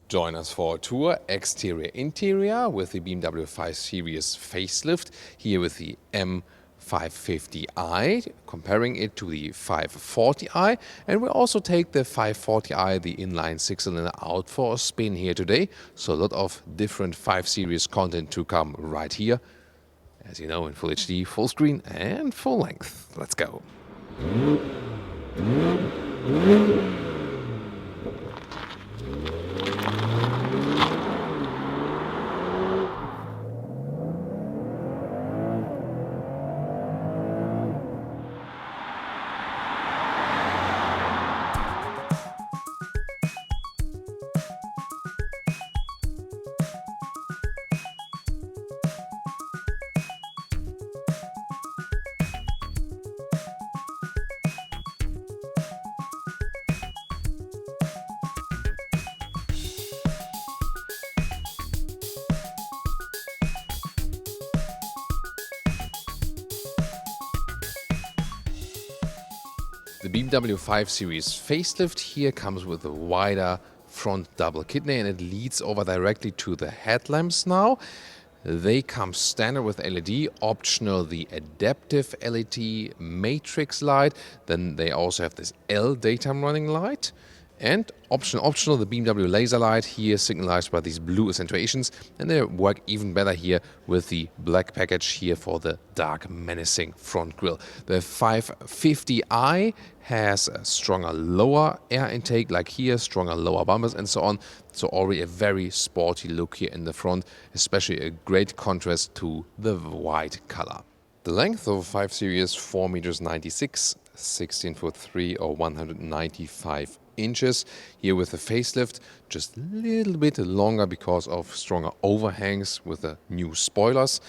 Join us for a tour, exterior-interior, with the BMW 5 Series facelift, here with the M550i, comparing it to the 540i. And we'll also take the 540i, the inline six-cylinder, out for a spin here today. So a lot of different 5 Series content to come right here. As you know, in Full HD, full screen and full length. Let's go. The BMW 5 Series facelift here comes with a wider front double kidney, and it leads over directly to the headlamps now. They come standard with LED, optional the adaptive LED matrix light. Then they also have this L daytime running light. And optional the BMW laser light here, signalized by these blue accentuations, and they work even better here with the black package here for the dark menacing front grille. The 550i has a stronger lower air intake, like here, stronger lower bumpers and so on. So already a very sporty look here in the front, especially a great contrast to the white color. The length of 5 Series 4 meters 96, 16 foot 3 or 195 inches. Here with the facelift, just a little bit longer because of stronger overhangs with the new spoilers.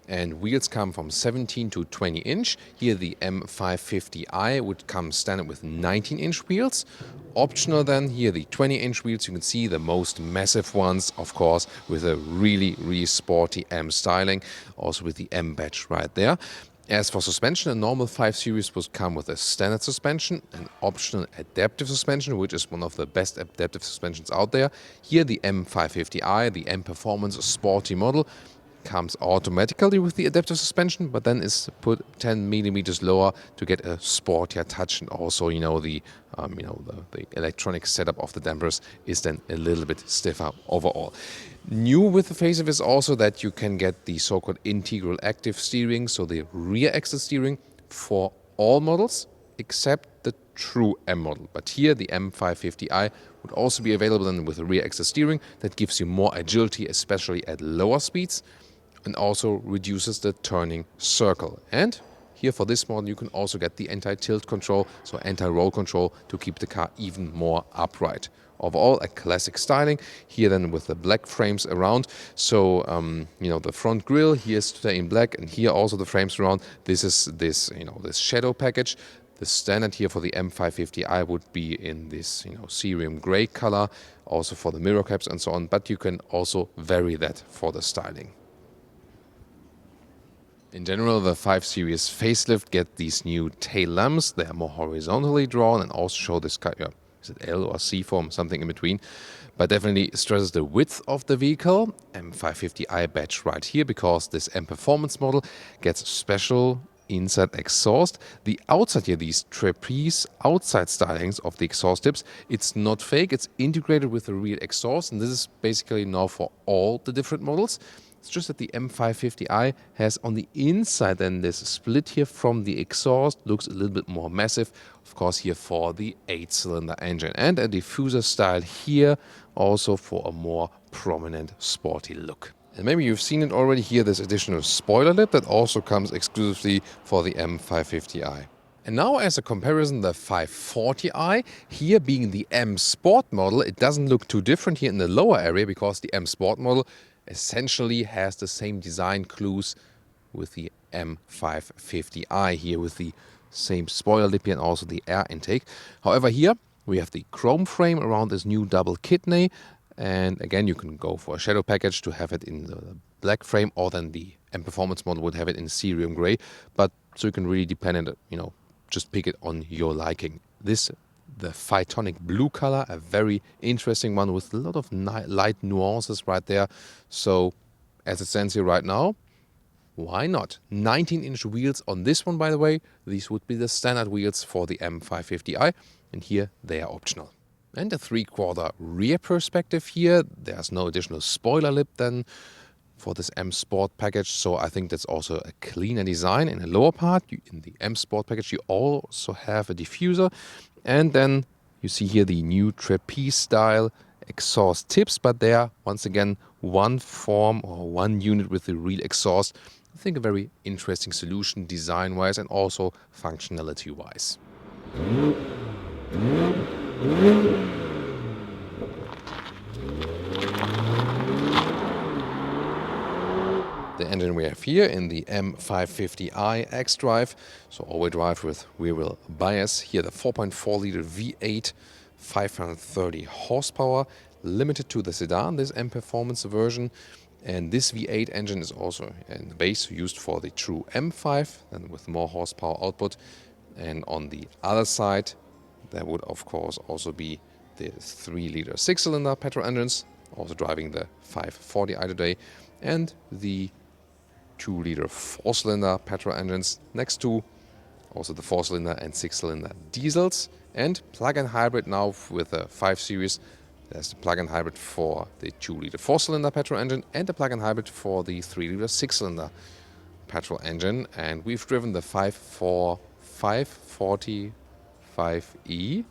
And wheels come from 17 to 20 inch. Here the M550i would come standard with 19-inch wheels. Optional then here the 20-inch wheels. You can see the most massive ones, of course, with a really sporty M styling. Also with the M badge right there. As for suspension, a normal 5 Series would come with a standard suspension, an optional adaptive suspension, which is one of the best adaptive suspensions out there. Here the M550i, the M Performance Sporty model, comes automatically with the adaptive suspension, but then is put 10 millimeters lower to get a sportier touch, and also the electronic setup of the dampers is then a little bit stiffer overall. New with the facelift is also that you can get the so-called integral active steering, so the rear axle steering for all models except the true M model. But here the M550i would also be available then with a rear axle steering that gives you more agility, especially at lower speeds, and also reduces the turning circle. And here for this model you can also get the anti-tilt control, so anti-roll control, to keep the car even more upright. Overall, a classic styling here then with the black frames around. So the front grille here is today in black, and here also the frames around. This is this shadow package. The standard here for the M550i would be in this cerium gray color, also for the mirror caps and so on. But you can also vary that for the styling. In general, the 5 Series facelift get these new tail lamps. They are more horizontally drawn and also show this kind of, is it L or C form, something in between, but definitely stresses the width of the vehicle. M550i badge right here, because this M Performance model gets special inside exhaust. The outside here, these trapeze outside stylings of the exhaust tips, it's not fake, it's integrated with the real exhaust, and this is basically now for all the different models. It's just that the M550i has on the inside then this split here from the exhaust, looks a little bit more massive, of course here for the 8-cylinder engine, and a diffuser style here also for a more prominent sporty look. And maybe you've seen it already here, this additional spoiler lip that also comes exclusively for the M550i. And now as a comparison, the 540i, here being the M Sport model, it doesn't look too different here in the lower area, because the M Sport model essentially has the same design clues with the M550i here, with the same spoiler lip and also the air intake. However, here we have the chrome frame around this new double kidney, and again you can go for a shadow package to have it in the black frame, or then the M Performance model would have it in cerium gray, but so you can really depend on just pick it on your liking. This the Phytonic blue color, a very interesting one with a lot of light nuances right there. So as it stands here right now, why not? 19-inch wheels on this one, by the way. These would be the standard wheels for the M550i, and here they are optional. And a 3/4 rear perspective here. There's no additional spoiler lip then for this M Sport package, so I think that's also a cleaner design. In the lower part, in the M Sport package, you also have a diffuser, and then you see here the new trapeze style exhaust tips, but they are once again one form or one unit with the real exhaust. I think a very interesting solution design-wise and also functionality-wise. The engine we have here in the M550i X-Drive, so all-wheel drive with rear-wheel bias. Here the 4.4-liter V8, 530 horsepower, limited to the sedan, this M Performance version. And this V8 engine is also in the base used for the true M5, and with more horsepower output. And on the other side, there would of course also be the 3-liter 6-cylinder petrol engines, also driving the 540i today, and the 2-liter 4-cylinder petrol engines next to also the 4-cylinder and 6-cylinder diesels, and plug-in hybrid now with the 5 Series. There's the plug-in hybrid for the 2-liter 4-cylinder petrol engine and the plug-in hybrid for the 3-liter 6-cylinder petrol engine. And we've driven the 545e.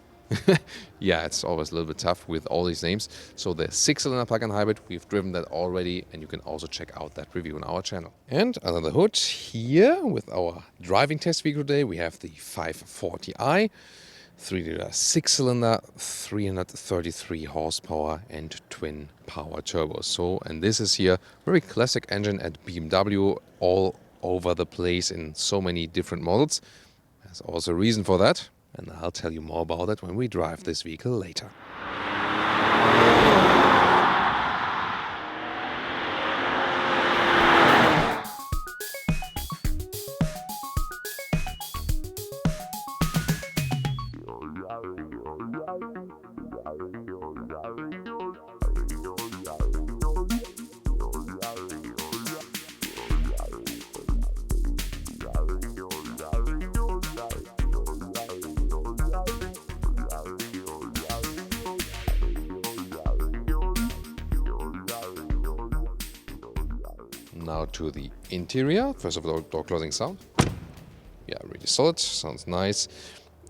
Yeah, it's always a little bit tough with all these names. So the 6-cylinder plug-in hybrid, we've driven that already, and you can also check out that review on our channel. And under the hood here with our driving test vehicle today, we have the 540i. 3-liter 6-cylinder, 333 horsepower and twin power turbos. So, and this is here very classic engine at BMW, all over the place in so many different models. There's also a reason for that, and I'll tell you more about it when we drive this vehicle later. Now to the interior. First of all, door closing sound. Yeah, really solid, sounds nice.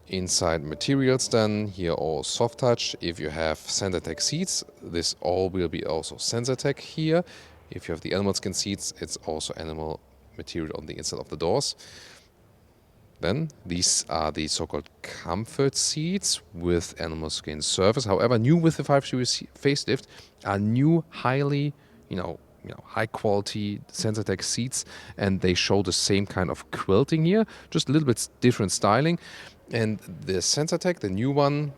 Inside materials then, here all soft touch. If you have SensorTech seats, this all will be also SensorTech here. If you have the animal skin seats, it's also animal material on the inside of the doors. Then these are the so-called comfort seats with animal skin surface. However, new with the 5 Series facelift are new highly, high quality SensorTech seats, and they show the same kind of quilting here, just a little bit different styling. And the SensorTech, the new one,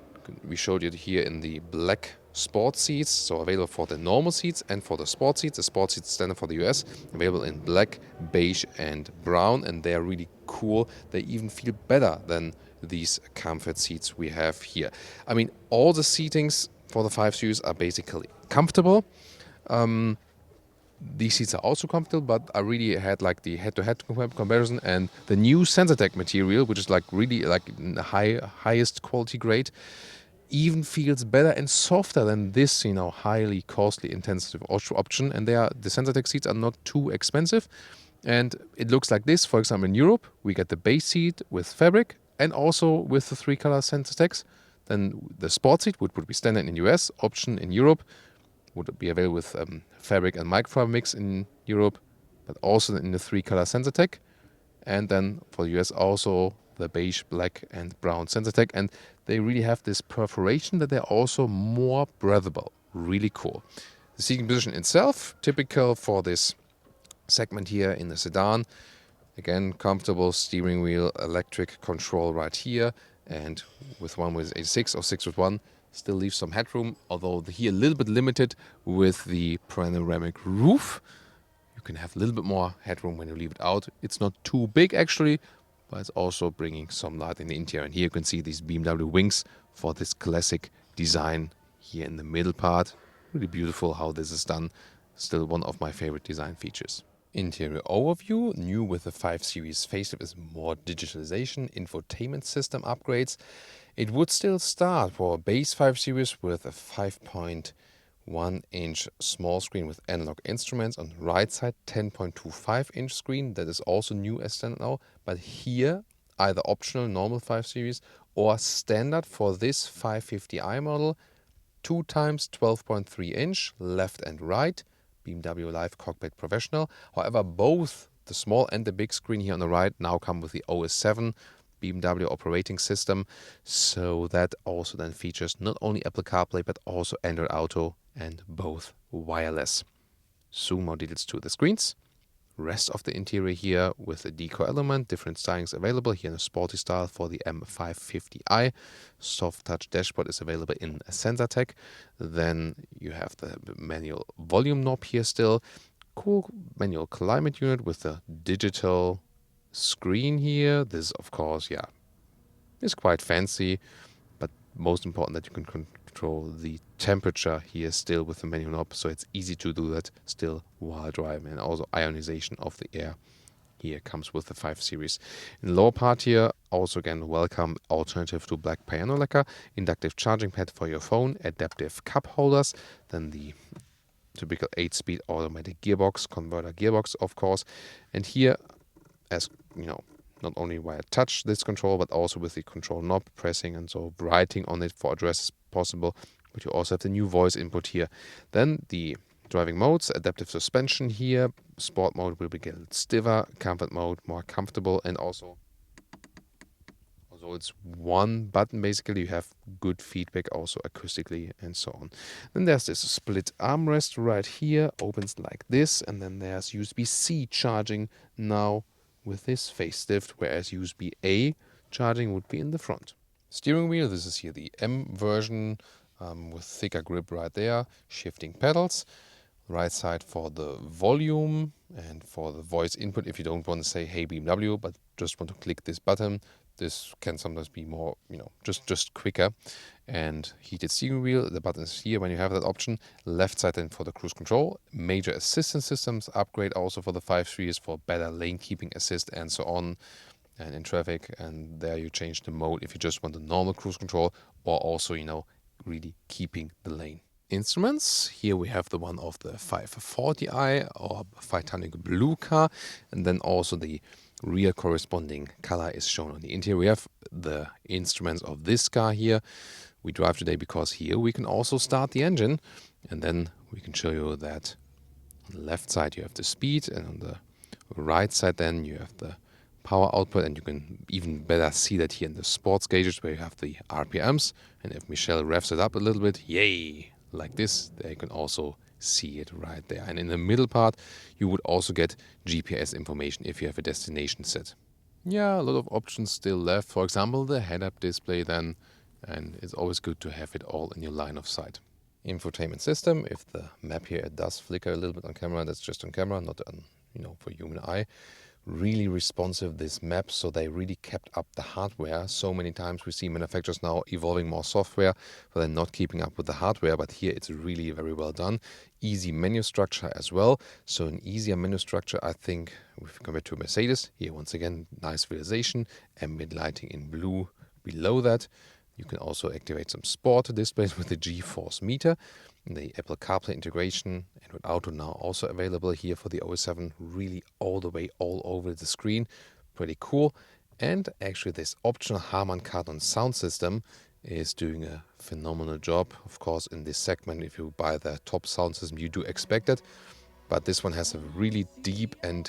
we showed you here in the black sport seats, so available for the normal seats and for the sport seats. The sport seats standard for the US, available in black, beige and brown, and they are really cool. They even feel better than these comfort seats we have here. I mean, all the seatings for the 5 Series are basically comfortable. These seats are also comfortable, but I really had like the head-to-head comparison, and the new SensorTech material, which is like really like highest quality grade, even feels better and softer than this, highly costly intensive option. And the SensorTech seats are not too expensive, and it looks like this. For example, in Europe, we get the base seat with fabric and also with the 3-color SensorTechs. Then the sport seat, which would be standard in US, option in Europe, would be available with fabric and microfiber mix in Europe, but also in the 3-color SensorTech. And then for the US also the beige, black and brown SensorTech. And they really have this perforation that they're also more breathable. Really cool. The seating position itself, typical for this segment here in the sedan. Again, comfortable steering wheel, electric control right here. And with one with 86 or 6 with 1, still leaves some headroom, although here a little bit limited with the panoramic roof. You can have a little bit more headroom when you leave it out. It's not too big actually, but it's also bringing some light in the interior. And here you can see these BMW wings for this classic design here in the middle part. Really beautiful how this is done. Still one of my favorite design features. Interior overview, new with the 5 Series facelift is more digitalization, infotainment system upgrades. It would still start for a base 5 Series with a 5.1-inch small screen with analog instruments. On the right side, 10.25-inch screen. That is also new as standard now. But here, either optional normal 5 Series or standard for this 550i model, 2 times 12.3-inch left and right. BMW Live Cockpit Professional. However, both the small and the big screen here on the right now come with the OS 7 BMW operating system. So that also then features not only Apple CarPlay but also Android Auto and both wireless. Zoom more details to the screens. Rest of the interior here with a decor element, different stylings available here in a sporty style for the M550i. Soft touch dashboard is available in a sensor tech. Then you have the manual volume knob here still. Cool manual climate unit with a digital screen here. This of course, yeah, is quite fancy, but most important that you can control the temperature here still with the manual knob, so it's easy to do that still while driving. And also ionization of the air here comes with the 5 Series. In the lower part here, also again welcome alternative to black piano lacquer, inductive charging pad for your phone, adaptive cup holders, then the typical 8-speed automatic gearbox, converter gearbox of course. And here, as you know, not only via touch this control, but also with the control knob pressing and so writing on it for addresses possible. But you also have the new voice input here. Then the driving modes, adaptive suspension here. Sport mode will be a little stiffer, comfort mode more comfortable, and also it's one button basically. You have good feedback also acoustically and so on. Then there's this split armrest right here, opens like this, and then there's USB-C charging now with this facelift, whereas USB-A charging would be in the front. Steering wheel, this is here the M version with thicker grip right there, shifting pedals. Right side for the volume and for the voice input if you don't want to say hey BMW, but just want to click this button. This can sometimes be more, just quicker. And heated steering wheel, the button is here when you have that option. Left side then for the cruise control. Major assistance systems upgrade also for the 5 Series for better lane keeping assist and so on. And in traffic, and there you change the mode if you just want the normal cruise control or also, really keeping the lane. Instruments, here we have the one of the 540i or Titanic blue car, and then also the rear corresponding color is shown on the interior. We have the instruments of this car here. We drive today because here we can also start the engine, and then we can show you that on the left side you have the speed, and on the right side then you have the power output, and you can even better see that here in the sports gauges where you have the RPMs, and if Michelle revs it up a little bit, yay! Like this, they can also see it right there. And in the middle part, you would also get GPS information if you have a destination set. Yeah, a lot of options still left. For example, the head-up display then, and it's always good to have it all in your line of sight. Infotainment system, if the map here it does flicker a little bit on camera, that's just on camera, not on, for human eye. Really responsive, this map, so they really kept up the hardware. So many times we see manufacturers now evolving more software, but they're not keeping up with the hardware, but here it's really very well done. Easy menu structure as well, so an easier menu structure, I think, if compared to Mercedes. Here once again, nice visualization, ambient lighting in blue below that. You can also activate some sport displays with the G-Force meter. The Apple CarPlay integration, Android Auto now also available here for the OS 7, really all the way all over the screen. Pretty cool. And actually this optional Harman Kardon sound system is doing a phenomenal job. Of course, in this segment, if you buy the top sound system, you do expect it. But this one has a really deep and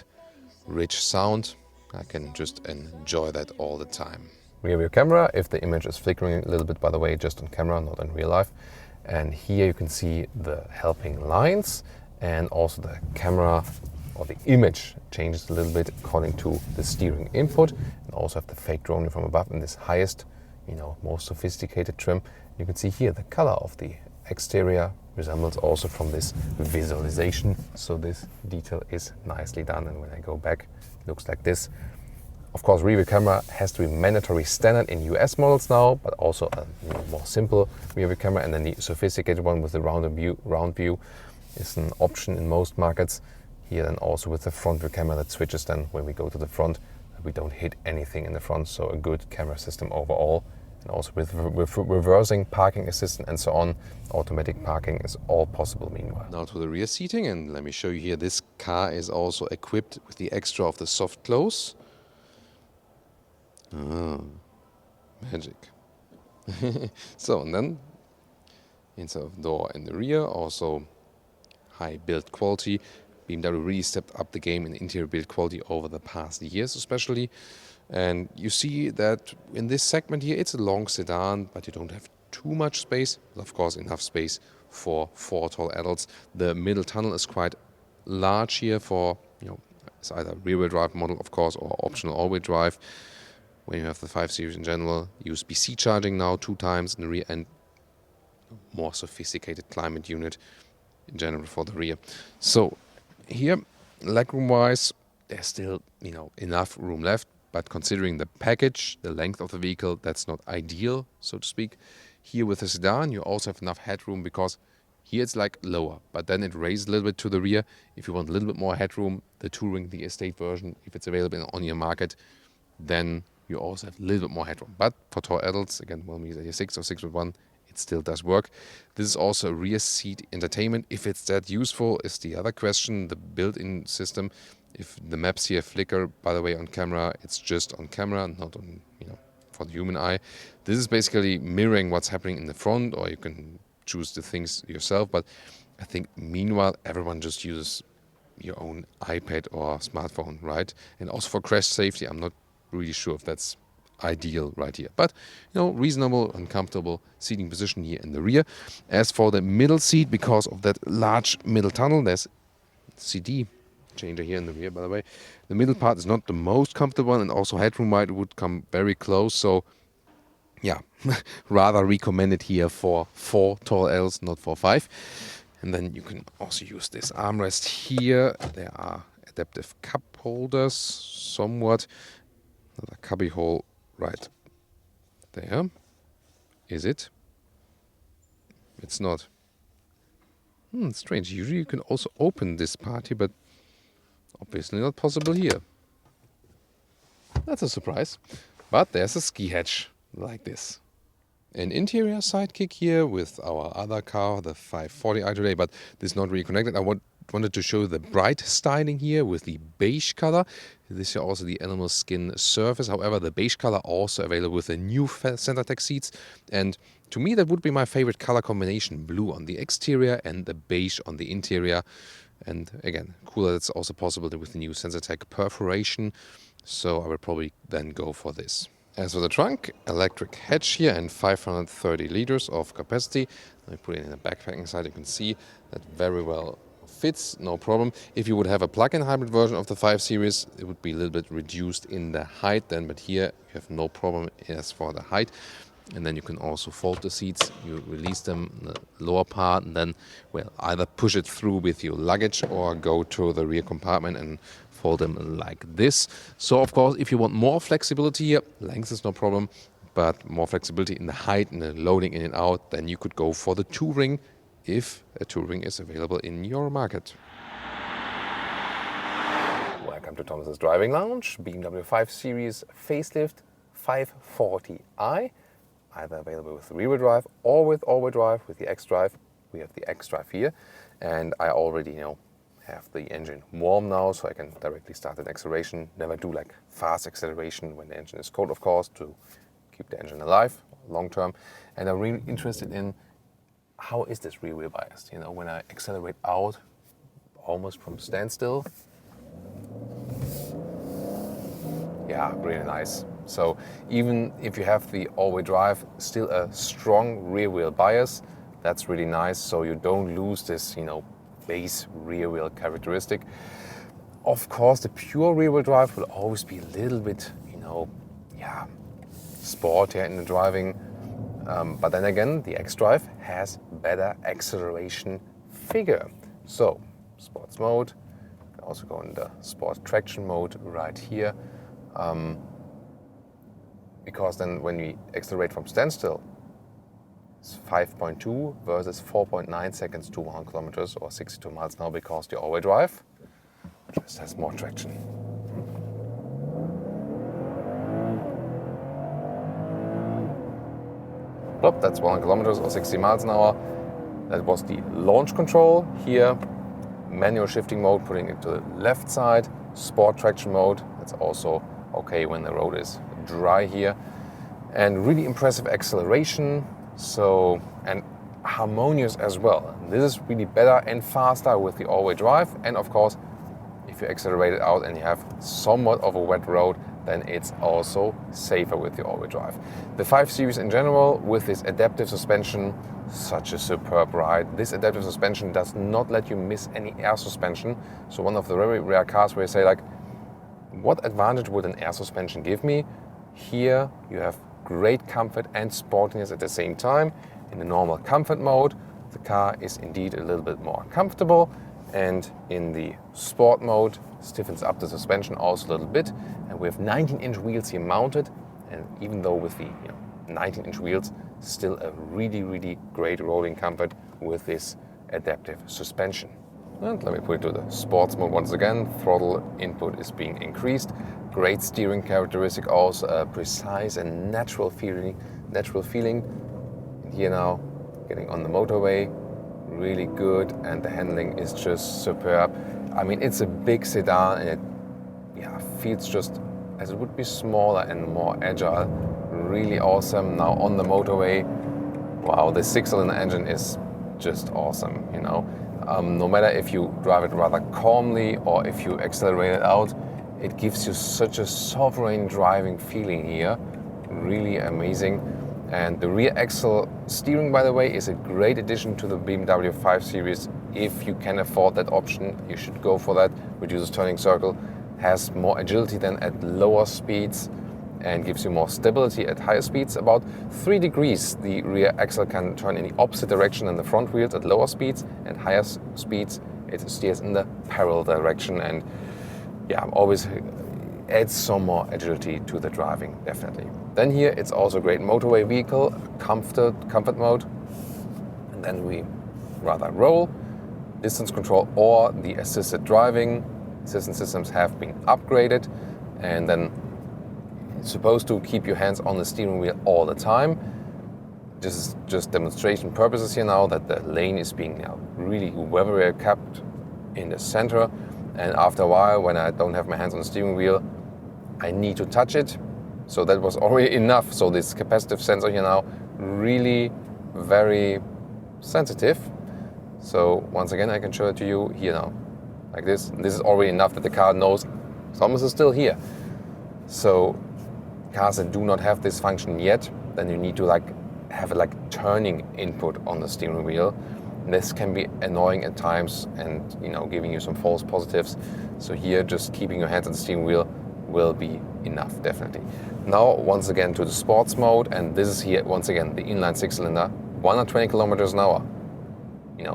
rich sound. I can just enjoy that all the time. Rear view camera, if the image is flickering a little bit, by the way, just on camera, not in real life. And here you can see the helping lines, and also the camera or the image changes a little bit according to the steering input. And also have the fake drone from above in this highest, most sophisticated trim. You can see here the color of the exterior resembles also from this visualization. So this detail is nicely done. And when I go back, it looks like this. Of course, rear view camera has to be mandatory standard in US models now, but also a more simple rear view camera, and then the sophisticated one with the round view is an option in most markets. Here then also with the front view camera that switches then when we go to the front, we don't hit anything in the front, so a good camera system overall. And also with reversing, parking assistant and so on, automatic parking is all possible meanwhile. Now to the rear seating, and let me show you here, this car is also equipped with the extra of the soft close. Magic. So, and then inside of door in the rear, also high build quality. BMW really stepped up the game in interior build quality over the past years especially. And you see that in this segment here, it's a long sedan, but you don't have too much space. Of course, enough space for 4 tall adults. The middle tunnel is quite large here for, it's either rear-wheel drive model, of course, or optional all-wheel drive. When you have the 5 Series in general, USB-C charging now 2 times in the rear, and more sophisticated climate unit in general for the rear. So here, legroom-wise, there's still, enough room left. But considering the package, the length of the vehicle, that's not ideal, so to speak. Here with the sedan, you also have enough headroom because here it's like lower, but then it raises a little bit to the rear. If you want a little bit more headroom, the Touring, the Estate version, if it's available on your market, then you also have a little bit more headroom. But for tall adults, again, 1.86 or 6.1, it still does work. This is also a rear seat entertainment. If it's that useful is the other question, the built-in system. If the maps here flicker, by the way, on camera, it's just on camera, not on, for the human eye. This is basically mirroring what's happening in the front, or you can choose the things yourself. But I think meanwhile, everyone just uses your own iPad or smartphone, right? And also for crash safety, I'm not really sure if that's ideal right here. But, reasonable and comfortable seating position here in the rear. As for the middle seat, because of that large middle tunnel, there's CD changer here in the rear, by the way. The middle part is not the most comfortable one, and also headroom might would come very close. So, yeah, rather recommended here for 4 tall Ls, not for 5. And then you can also use this armrest here. There are adaptive cup holders, somewhat. Another cubby hole right there. Is it? It's not. Strange. Usually you can also open this part here, but obviously not possible here. That's a surprise. But there's a ski hatch like this. An interior sidekick here with our other car, the 540i today, but this is not really connected. I wanted to show the bright styling here with the beige color. This is also the animal skin surface. However, the beige color also available with the new Centertech seats. And to me, that would be my favorite color combination. Blue on the exterior and the beige on the interior. And again, cool that it's also possible with the new Centertech perforation. So I will probably then go for this. As for the trunk, electric hatch here and 530 liters of capacity. Let me put it in the backpacking side. You can see that very well fits, no problem. If you would have a plug-in hybrid version of the 5 Series, it would be a little bit reduced in the height then, but here you have no problem as for the height. And then you can also fold the seats. You release them in the lower part and then, either push it through with your luggage or go to the rear compartment and fold them like this. So, of course, if you want more flexibility here, length is no problem, but more flexibility in the height and the loading in and out, then you could go for the Touring if a Touring is available in your market. Welcome to Thomas's Driving Lounge, BMW 5 Series Facelift 540i. Either available with rear-wheel drive or with all-wheel drive with the X-Drive. We have the X-Drive here, and I already have the engine warm now, so I can directly start an acceleration. Never do like fast acceleration when the engine is cold, of course, to keep the engine alive long term. And I'm really interested in how is this rear-wheel biased. When I accelerate out almost from standstill. Yeah, really nice. So even if you have the all-wheel drive, still a strong rear-wheel bias. That's really nice, so you don't lose this, base rear-wheel characteristic. Of course, the pure rear-wheel drive will always be a little bit, sportier in the driving. But then again, the X-Drive has better acceleration figure. So, sports mode, you can also go in the sport traction mode right here. because then when we accelerate from standstill, it's 5.2 versus 4.9 seconds to 100 kilometers or 62 miles an hour because the all-wheel drive just has more traction. Plop, that's 100 kilometers or 60 miles an hour. That was the launch control. Here, manual shifting mode, putting it to the left side. Sport traction mode, that's also okay when the road is dry here. And really impressive acceleration, so, and harmonious as well. This is really better and faster with the all-wheel drive. And of course, if you accelerate it out and you have somewhat of a wet road, then it's also safer with the all-wheel drive. The 5 Series in general, with this adaptive suspension, such a superb ride. This adaptive suspension does not let you miss any air suspension. So one of the very rare cars where you say like, what advantage would an air suspension give me? Here you have great comfort and sportiness at the same time. In the normal comfort mode, the car is indeed a little bit more comfortable, and in the sport mode, stiffens up the suspension also a little bit. And we have 19-inch wheels here mounted, and even though with the 19-inch wheels, still a really great rolling comfort with this adaptive suspension. And let me put it to the sports mode once again. Throttle input is being increased. Great steering characteristic, also a precise and natural feeling. And here now, getting on the motorway, really good, and the handling is just superb. I mean, it's a big sedan, and it feels just as it would be smaller and more agile. Really awesome. Now on the motorway, wow, the 6-cylinder engine is just awesome, No matter if you drive it rather calmly or if you accelerate it out, it gives you such a sovereign driving feeling here. Really amazing. And the rear axle steering, by the way, is a great addition to the BMW 5 Series. If you can afford that option, you should go for that. Reduces turning circle, has more agility than at lower speeds, and gives you more stability at higher speeds. About 3 degrees, the rear axle can turn in the opposite direction than the front wheels at lower speeds, and higher speeds it steers in the parallel direction, and always adds some more agility to the driving, definitely. Then here it's also a great motorway vehicle, comfort mode, and then we rather roll, distance control or the assisted driving. Assistance systems have been upgraded, and then it's supposed to keep your hands on the steering wheel all the time. This is just demonstration purposes here now, that the lane is being really very kept in the center, and after a while, when I don't have my hands on the steering wheel, I need to touch it. So that was already enough. So this capacitive sensor here now, really very sensitive. So once again, I can show it to you here now, like this. This is already enough that the car knows Thomas is still here. So cars that do not have this function yet, then you need to have a turning input on the steering wheel. This can be annoying at times and giving you some false positives. So here, just keeping your hands on the steering wheel will be enough, definitely. Now once again to the sports mode, and this is here once again the inline 6-cylinder, 120 kilometers an hour.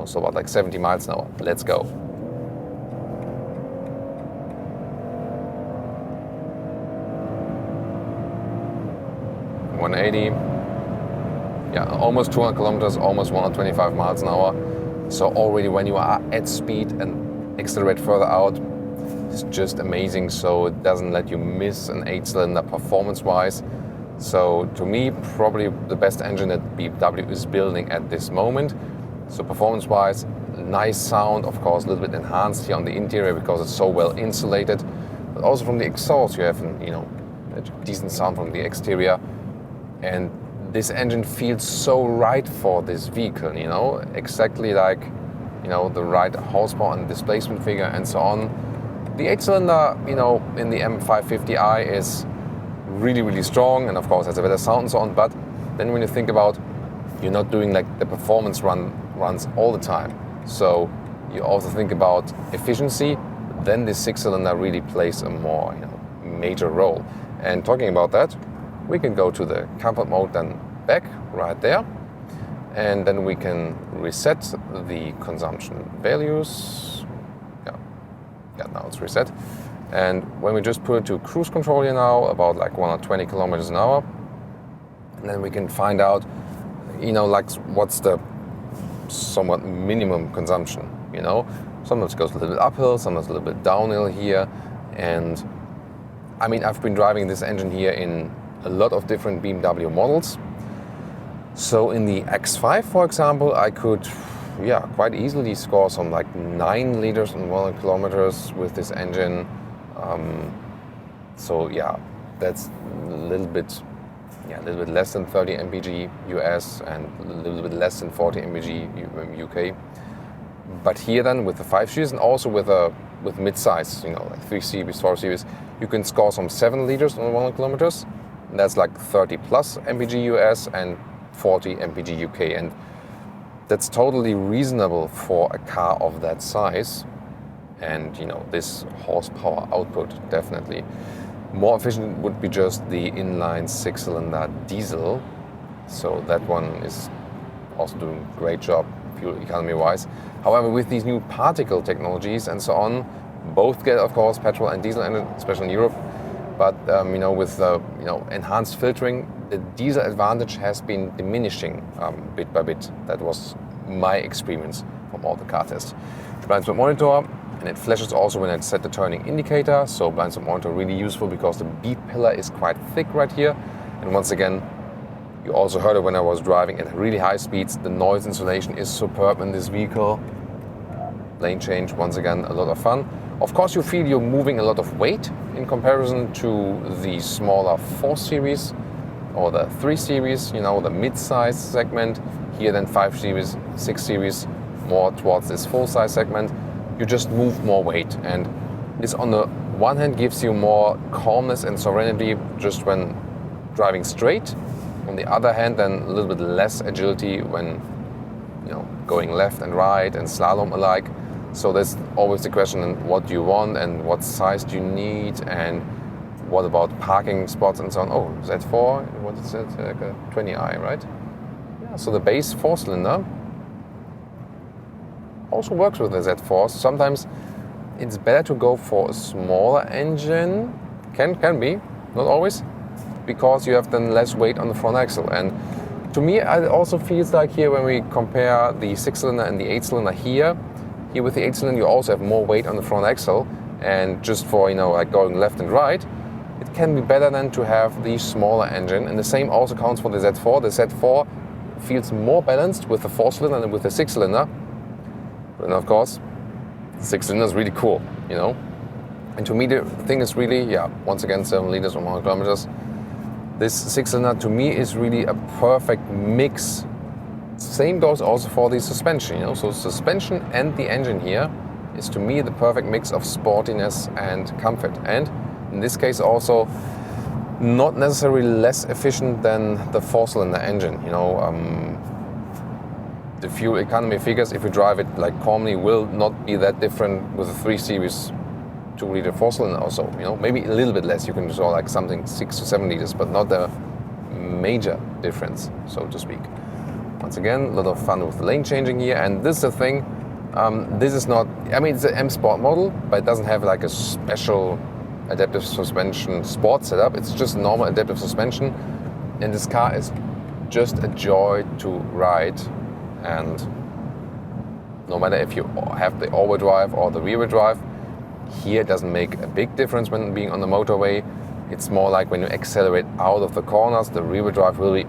So about 70 miles an hour. Let's go. $180. Yeah, almost 200 kilometers, almost 125 miles an hour. So already when you are at speed and accelerate further out, it's just amazing. So it doesn't let you miss an 8-cylinder performance-wise. So to me, probably the best engine that BMW is building at this moment. So performance-wise, nice sound, of course, a little bit enhanced here on the interior because it's so well insulated. But also from the exhaust, you have a decent sound from the exterior. And this engine feels so right for this vehicle, exactly like, the right horsepower and displacement figure and so on. The 8-cylinder, in the M550i is really strong, and of course has a better sound and so on. But then when you think about, you're not doing the performance runs all the time. So you also think about efficiency, then this 6-cylinder really plays a more major role. And talking about that, we can go to the comfort mode then back right there, and then we can reset the consumption values. Now it's reset. And when we just put it to cruise control here now, about 120 kilometers an hour, And then we can find out, like what's the somewhat minimum consumption, Sometimes it goes a little bit uphill, sometimes a little bit downhill here. And I mean, I've been driving this engine here in a lot of different BMW models. So in the X5, for example, I could quite easily score some like 9 liters on 100 kilometers with this engine. That's a little bit less than 30 mpg US and a little bit less than 40 mpg UK. But here then with the 5 Series and also with mid-size, like 3 Series, 4 Series, you can score some 7 liters on 100 kilometers. And that's like 30 plus mpg US and 40 mpg UK. And that's totally reasonable for a car of that size. And this horsepower output, definitely. More efficient would be just the inline 6-cylinder diesel. So that one is also doing a great job fuel economy wise. However, with these new particle technologies and so on, both get of course petrol and diesel engine, especially in Europe. But with enhanced filtering, the diesel advantage has been diminishing bit by bit. That was my experience from all the car tests. Blind spot monitor, and it flashes also when I set the turning indicator. So blind spot monitor really useful because the beep pillar is quite thick right here. And once again, you also heard it when I was driving at really high speeds. The noise insulation is superb in this vehicle. Lane change, once again, a lot of fun. Of course, you feel you're moving a lot of weight in comparison to the smaller 4 Series or the 3 Series, the mid-size segment. Here then 5 Series, 6 Series, more towards this full-size segment. You just move more weight. And this on the one hand gives you more calmness and serenity just when driving straight. On the other hand, then a little bit less agility when going left and right and slalom alike. So there's always the question, what do you want and what size do you need and what about parking spots and so on. Oh, Z4, what is it? Like a 20i, right? Yeah, so the base 4-cylinder also works with the Z4. Sometimes it's better to go for a smaller engine, can be, not always, because you have then less weight on the front axle. And to me, it also feels like here when we compare the 6-cylinder and the 8-cylinder here with the 8-cylinder you also have more weight on the front axle, and just for like going left and right, it can be better than to have the smaller engine. And the same also counts for the Z4. The Z4 feels more balanced with the 4-cylinder than with the 6-cylinder. But of course, the 6-cylinder is really cool, And to me, the thing is really, once again, 7 liters or 100 kilometers. This 6-cylinder to me is really a perfect mix. Same goes also for the suspension, So suspension and the engine here is to me the perfect mix of sportiness and comfort. And in this case also not necessarily less efficient than the 4-cylinder engine, The fuel economy figures, if you drive it like calmly, will not be that different with a 3 Series 2-liter 4-cylinder or so. Maybe a little bit less. You can draw like something 6 to 7 liters, but not a major difference, so to speak. Once again, a lot of fun with the lane changing here. And this is the thing. This is not. It's an M Sport model, but it doesn't have like a special adaptive suspension sport setup. It's just normal adaptive suspension, and this car is just a joy to ride. And no matter if you have the all-wheel drive or the rear-wheel drive, here it doesn't make a big difference when being on the motorway. It's more like when you accelerate out of the corners, the rear-wheel drive will be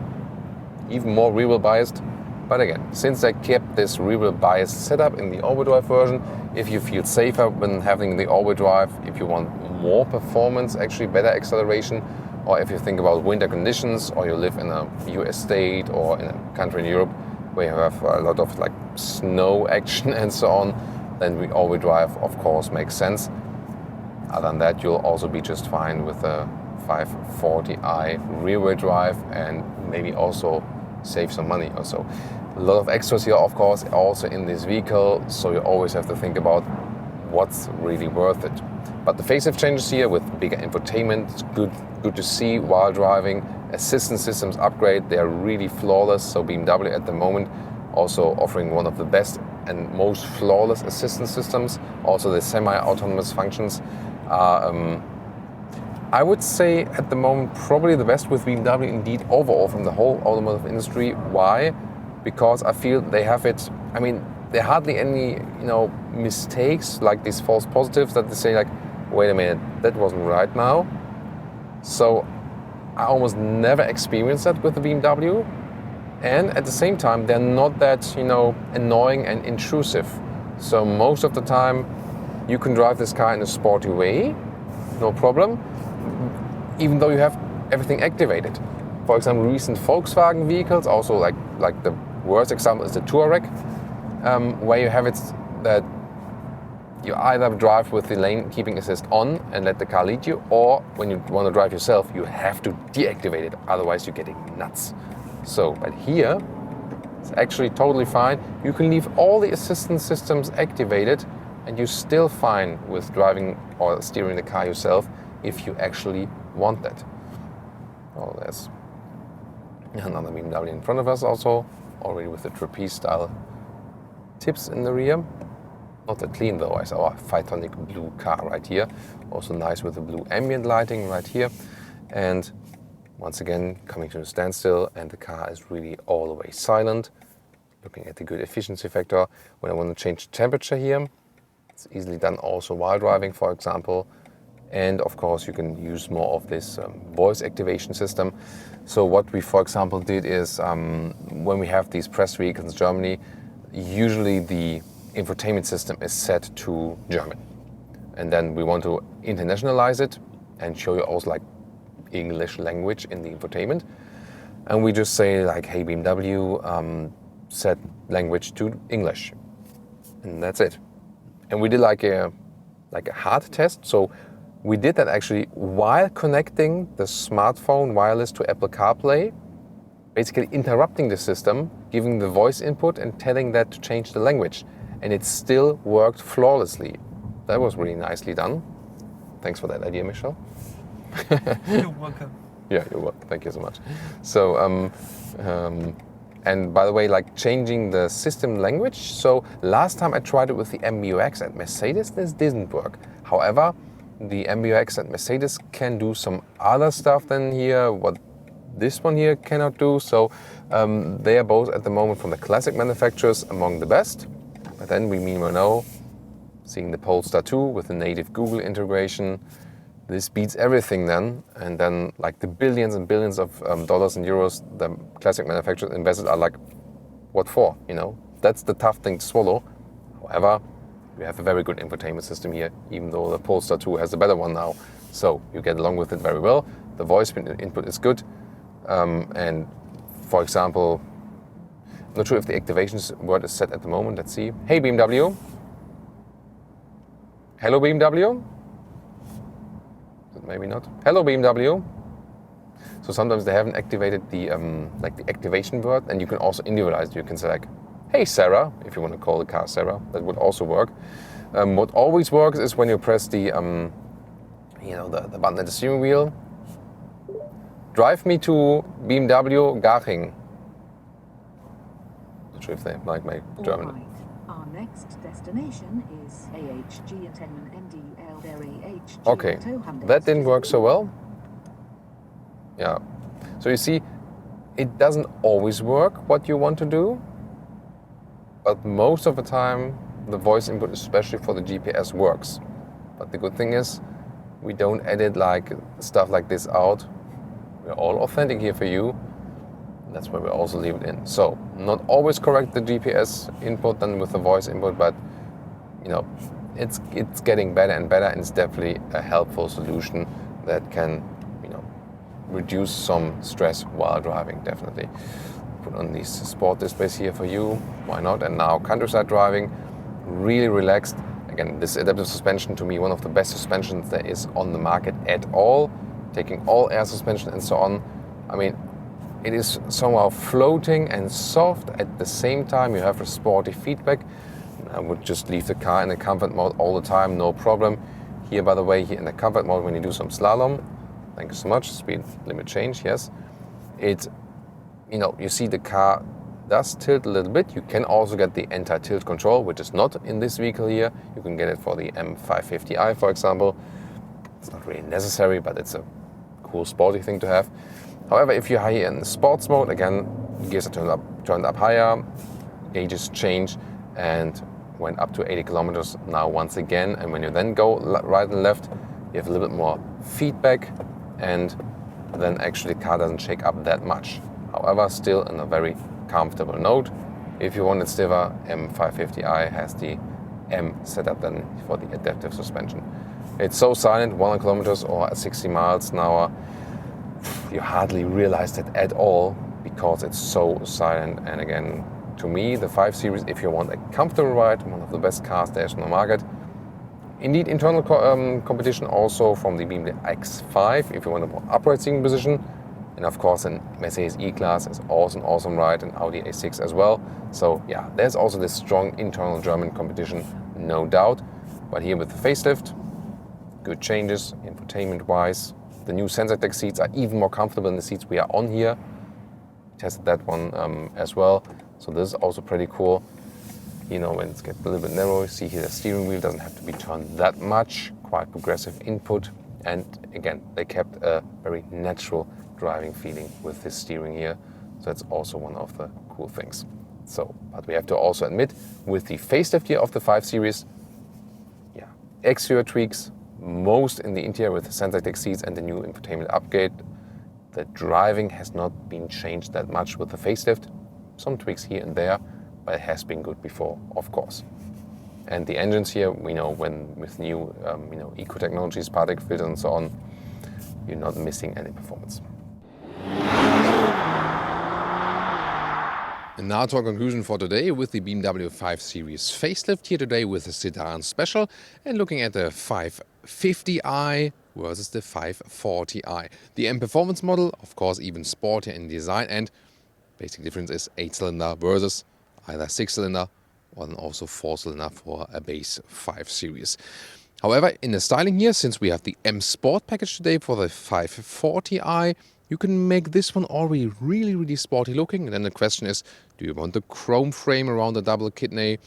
even more rear-wheel biased. But again, since they kept this rear-wheel biased setup in the all-wheel drive version, if you feel safer when having the all-wheel drive, if you want more performance, actually better acceleration, or if you think about winter conditions, or you live in a US state or in a country in Europe where you have a lot of like snow action and so on, then the all-wheel drive of course makes sense. Other than that, you'll also be just fine with a 540i rear-wheel drive and maybe also save some money or so. A lot of extras here, of course, also in this vehicle, so you always have to think about what's really worth it. But the facelift changes here with bigger infotainment, it's good to see while driving. Assistance systems upgrade, they are really flawless, so BMW at the moment also offering one of the best and most flawless assistance systems. Also the semi-autonomous functions are I would say at the moment probably the best with BMW indeed overall from the whole automotive industry. Why? Because I feel they have it, I mean, there are hardly any, mistakes like these false positives that they say like, wait a minute, that wasn't right now. So I almost never experienced that with the BMW. And at the same time, they're not that, annoying and intrusive. So most of the time, you can drive this car in a sporty way, no problem, even though you have everything activated. For example, recent Volkswagen vehicles, also like the worst example is the Touareg, where you have it that you either drive with the lane keeping assist on and let the car lead you, or when you want to drive yourself, you have to deactivate it, otherwise you're getting nuts. So, but here, it's actually totally fine. You can leave all the assistance systems activated and you're still fine with driving or steering the car yourself if you actually want that. Oh, there's another BMW in front of us also, already with the trapeze style tips in the rear. Not that clean though, as our Phytonic blue car right here. Also nice with the blue ambient lighting right here. And once again, coming to a standstill, and the car is really all the way silent. Looking at the good efficiency factor. When I want to change the temperature here, it's easily done also while driving, for example. And of course, you can use more of this voice activation system. So what we, for example, did is when we have these press vehicles in Germany, usually the infotainment system is set to German. And then we want to internationalize it and show you also like English language in the infotainment, and we just say like, hey BMW, set language to English, and that's it. And we did like a hard test. So we did that actually while connecting the smartphone wireless to Apple CarPlay, basically interrupting the system, giving the voice input and telling that to change the language, and it still worked flawlessly. That was really nicely done. Thanks for that idea, Michelle. You're welcome. Yeah, you're welcome. Thank you so much. So, and by the way, like changing the system language. So last time I tried it with the MBUX at Mercedes, this didn't work. However, the MBUX at Mercedes can do some other stuff than here, what this one here cannot do. So they are both at the moment from the classic manufacturers among the best. But then we meanwhile know, seeing the Polestar 2 with the native Google integration, this beats everything then, and then like the billions and billions of dollars and euros the classic manufacturers invested are like, what for, That's the tough thing to swallow. However, we have a very good infotainment system here, even though the Polestar 2 has a better one now. So you get along with it very well. The voice input is good. And for example, I'm not sure if the activation word is set at the moment. Let's see. Hey BMW. Hello BMW. Maybe not. Hello BMW. So sometimes they haven't activated the the activation word, and you can also individualize it. You can say like, hey Sarah, if you want to call the car Sarah, that would also work. What always works is when you press the the button at the steering wheel. Drive me to BMW Garching. Not sure if they like my German. All right. Our next destination is AHG Infotainment MDL there AHG. Okay, that didn't work so well. Yeah. So you see, it doesn't always work what you want to do, but most of the time the voice input, especially for the GPS, works. But the good thing is, we don't edit like stuff like this out. We're all authentic here for you. That's why we also leave it in. So not always correct the GPS input than with the voice input, but it's getting better and better, and it's definitely a helpful solution that can reduce some stress while driving. Definitely put on these sport displays here for you. Why not? And now countryside driving, really relaxed. Again, this adaptive suspension, to me, one of the best suspensions there is on the market at all. Taking all air suspension and so on. I mean, it is somehow floating and soft at the same time. You have a sporty feedback. I would just leave the car in the comfort mode all the time, no problem. Here, by the way, here in the comfort mode, when you do some slalom, thank you so much, speed limit change, yes. You see the car does tilt a little bit. You can also get the anti-tilt control, which is not in this vehicle here. You can get it for the M550i, for example. It's not really necessary, but it's a cool sporty thing to have. However, if you're here in sports mode, again, gears are turned up higher, gauges change, and went up to 80 kilometers now once again. And when you then go right and left, you have a little bit more feedback, and then actually the car doesn't shake up that much. However, still in a very comfortable note. If you want it stiffer, M550i has the M setup then for the adaptive suspension. It's so silent, 100 kilometers or at 60 miles an hour, you hardly realize that at all because it's so silent. And again, to me, the 5 Series, if you want a comfortable ride, one of the best cars there's on the market. Indeed, internal competition also from the BMW X5 if you want a more upright seating position. And of course, in Mercedes E-Class is also an awesome ride, and Audi A6 as well. So yeah, there's also this strong internal German competition, no doubt. But here with the facelift, good changes, infotainment-wise. The new Sensatec seats are even more comfortable than the seats we are on here. Tested that one as well. So this is also pretty cool. You know, when it's get a little bit narrow, you see here the steering wheel doesn't have to be turned that much. Quite progressive input. And again, they kept a very natural driving feeling with this steering here. So that's also one of the cool things. So, but we have to also admit, with the facelift here of the 5 Series, yeah, exterior tweaks, most in the interior with the Sensatec seats and the new infotainment upgrade. The driving has not been changed that much with the facelift. Some tweaks here and there, but it has been good before, of course. And the engines here, we know when with new eco technologies, particle filters and so on, you're not missing any performance. And now to our conclusion for today with the BMW 5 Series facelift here today with the sedan special and looking at the 550i versus the 540i. The M performance model, of course, even sportier in design, and basic difference is 8-cylinder versus either 6-cylinder or then also 4-cylinder for a base 5 Series. However, in the styling here, since we have the M Sport package today for the 540i, you can make this one already really sporty looking. And then the question is, do you want the chrome frame around the double kidney?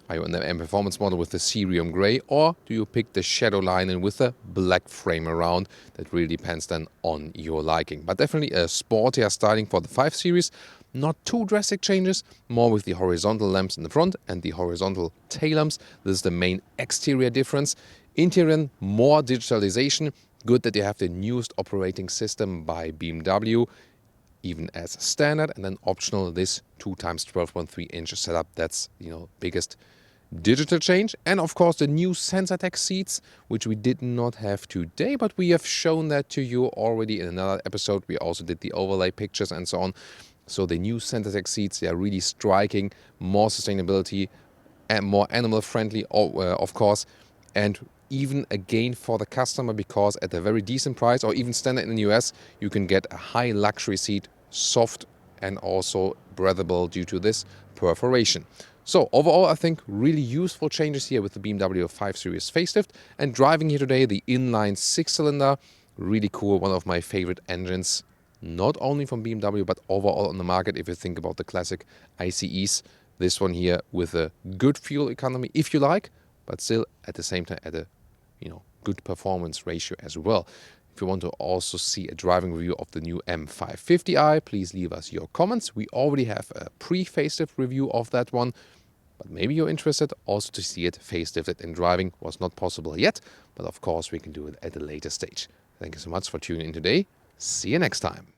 Are you on the M Performance model with the cerium grey, or do you pick the shadow lining with the black frame around? That really depends then on your liking. But definitely a sportier styling for the 5 Series. Not too drastic changes, more with the horizontal lamps in the front and the horizontal tail lamps. This is the main exterior difference. Interior, more digitalization. Good that you have the newest operating system by BMW, even as standard, and then optional this 2x 12.3 inch setup. That's, biggest digital change. And of course the new Sensatec seats, which we did not have today, but we have shown that to you already in another episode. We also did the overlay pictures and so on. So the new Sensatec seats, they are really striking, more sustainability and more animal friendly, of course, and even a gain for the customer, because at a very decent price, or even standard in the US, you can get a high luxury seat, soft and also breathable due to this perforation. So overall, I think really useful changes here with the BMW 5 Series facelift. And driving here today, the inline 6-cylinder, really cool, one of my favorite engines, not only from BMW, but overall on the market. If you think about the classic ICEs, this one here with a good fuel economy, if you like, but still at the same time at a good performance ratio as well. If you want to also see a driving review of the new M550i, please leave us your comments. We already have a pre-facelift review of that one, but maybe you're interested also to see it facelifted in driving. Was not possible yet, but of course we can do it at a later stage. Thank you so much for tuning in today. See you next time.